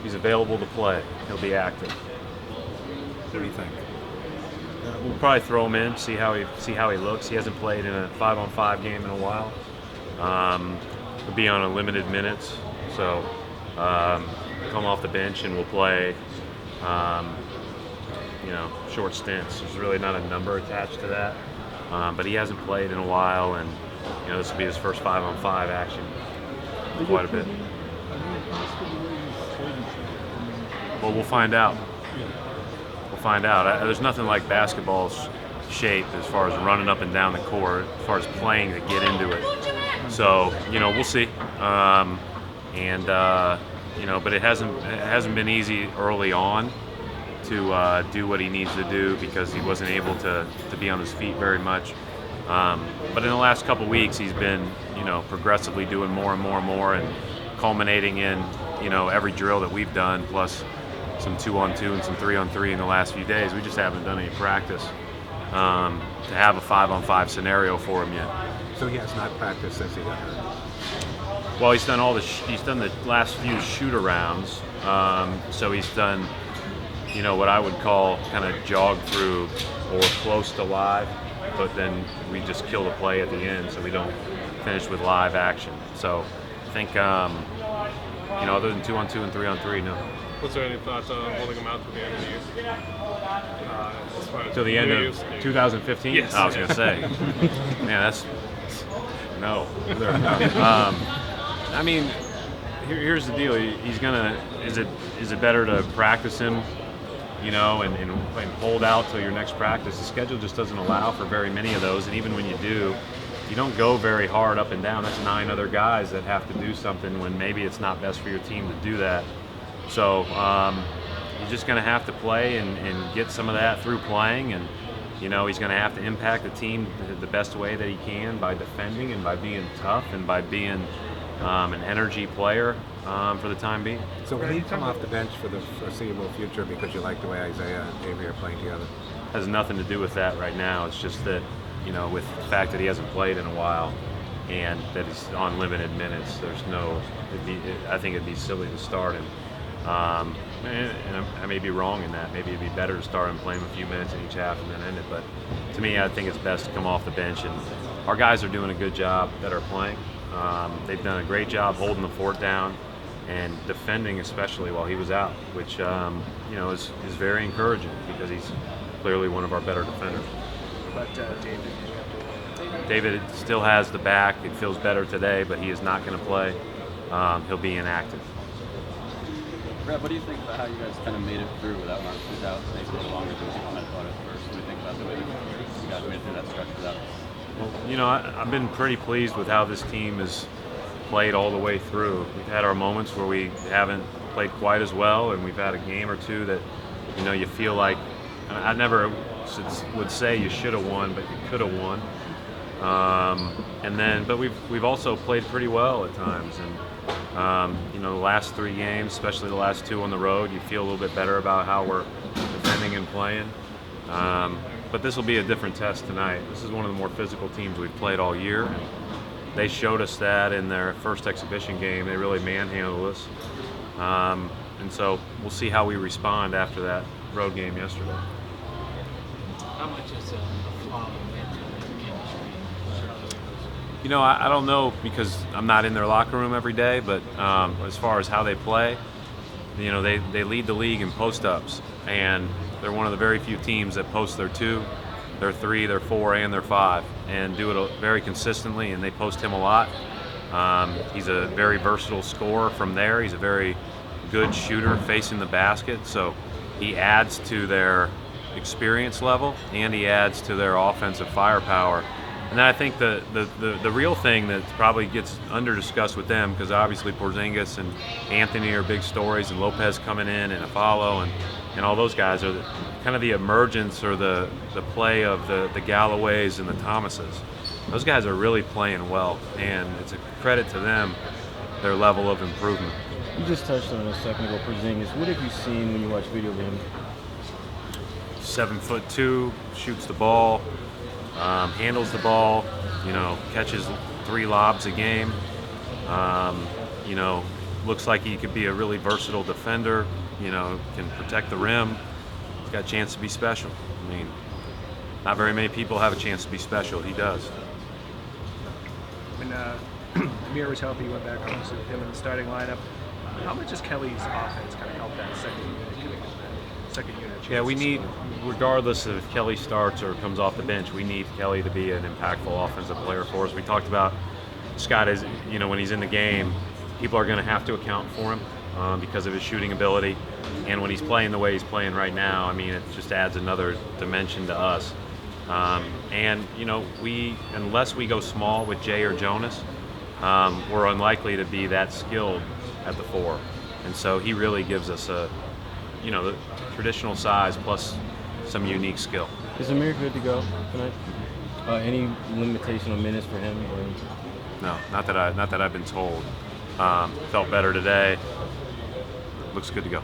He's available to play. He'll be active. What do you think? We'll probably throw him in, see how he looks. He hasn't played in a 5-on-5 game in a while. He'll be on a limited minutes, so come off the bench and we'll play. Short stints. There's really not a number attached to that, but he hasn't played in a while, and this will be his first 5-on-5 action. Quite a bit. Well, we'll find out. We'll find out. There's nothing like basketball's shape as far as running up and down the court, as far as playing to get into it. So, we'll see. But it hasn't been easy early on to do what he needs to do because he wasn't able to be on his feet very much. But in the last couple weeks, he's been, progressively doing more and more and more, and culminating in, every drill that we've done, plus some 2-on-2 and some 3-on-3 in the last few days. We just haven't done any practice to have a 5-on-5 scenario for him yet. So he has not practiced since he got hurt. Well, he's done he's done the last few shoot-arounds. So he's done, what I would call kind of jog through or close to live, but then we just kill the play at the end, so we don't finish with live action. So I think, other than 2-on-2 and 3-on-3, no. Was there any thoughts on holding him out to the end of the year? To the end of 2015? Yes. I was going to say. Man, that's... No. Here's the deal. He's going to... Is it better to practice him, and hold out till your next practice? The schedule just doesn't allow for very many of those, and even when you do, you don't go very hard up and down. That's 9 other guys that have to do something when maybe it's not best for your team to do that. So you're just going to have to play and get some of that through playing, and he's going to have to impact the team the best way that he can by defending and by being tough and by being an energy player for the time being. So will he come off the bench for the foreseeable future because you like the way Isaiah and Avery are playing together? Has nothing to do with that right now. It's just that, with the fact that he hasn't played in a while and that he's on limited minutes, I think it'd be silly to start him. And I may be wrong in that. Maybe it'd be better to start him, play him a few minutes in each half and then end it. But to me, I think it's best to come off the bench. And our guys are doing a good job that are playing. They've done a great job holding the fort down and defending, especially while he was out, which is very encouraging because he's clearly one of our better defenders. But David still has the back. It feels better today, but he is not going to play. He'll be inactive. Brett, what do you think about how you guys kind of made it through without Marcus out? Maybe a little longer than people might have thought at first. What do you think about the way you guys made it through that stretch without? Well, I've been pretty pleased with how this team has played all the way through. We've had our moments where we haven't played quite as well, and we've had a game or two that, you feel like, I never would say you should have won, but you could have won. But we've also played pretty well at times, and the last 3 games, especially the last 2 on the road, you feel a little bit better about how we're defending and playing. But this will be a different test tonight. This is one of the more physical teams we've played all year. And they showed us that in their first exhibition game. They really manhandled us. And so we'll see how we respond after that road game yesterday. how much is a flaw in the I don't know because I'm not in their locker room every day, but as far as how they play, they lead the league in post-ups, and they're one of the very few teams that post their 2, their 3, their 4, and their 5, and do it very consistently, and they post him a lot. He's a very versatile scorer from there. He's a very good shooter facing the basket, so he adds to their experience level, and he adds to their offensive firepower. And then I think the real thing that probably gets under-discussed with them, because obviously Porzingis and Anthony are big stories, and Lopez coming in, and Afalo, and all those guys are kind of the emergence or the play of the Galloways and the Thomases. Those guys are really playing well, and it's a credit to them, their level of improvement. You just touched on it a second ago, Porzingis. What have you seen when you watch video of him? 7'2", shoots the ball, handles the ball, catches 3 lobs a game. looks like he could be a really versatile defender. You know, can protect the rim. He's got a chance to be special. I mean, not very many people have a chance to be special. He does. When Amir was healthy, you went back obviously with him in the starting lineup. How much does Kelly's offense kind of help that second unit? Yeah, we need, regardless of if Kelly starts or comes off the bench, we need Kelly to be an impactful offensive player for us. We talked about Scott is, you know, when he's in the game, people are going to have to account for him because of his shooting ability. And when he's playing the way he's playing right now, I mean, it just adds another dimension to us. And, you know, unless we go small with Jay or Jonas, we're unlikely to be that skilled at the 4. And so he really gives us the traditional size plus some unique skill. Is Amir good to go tonight? Any limitation on minutes for him? Or? No, not that I've been told. Felt better today. Looks good to go.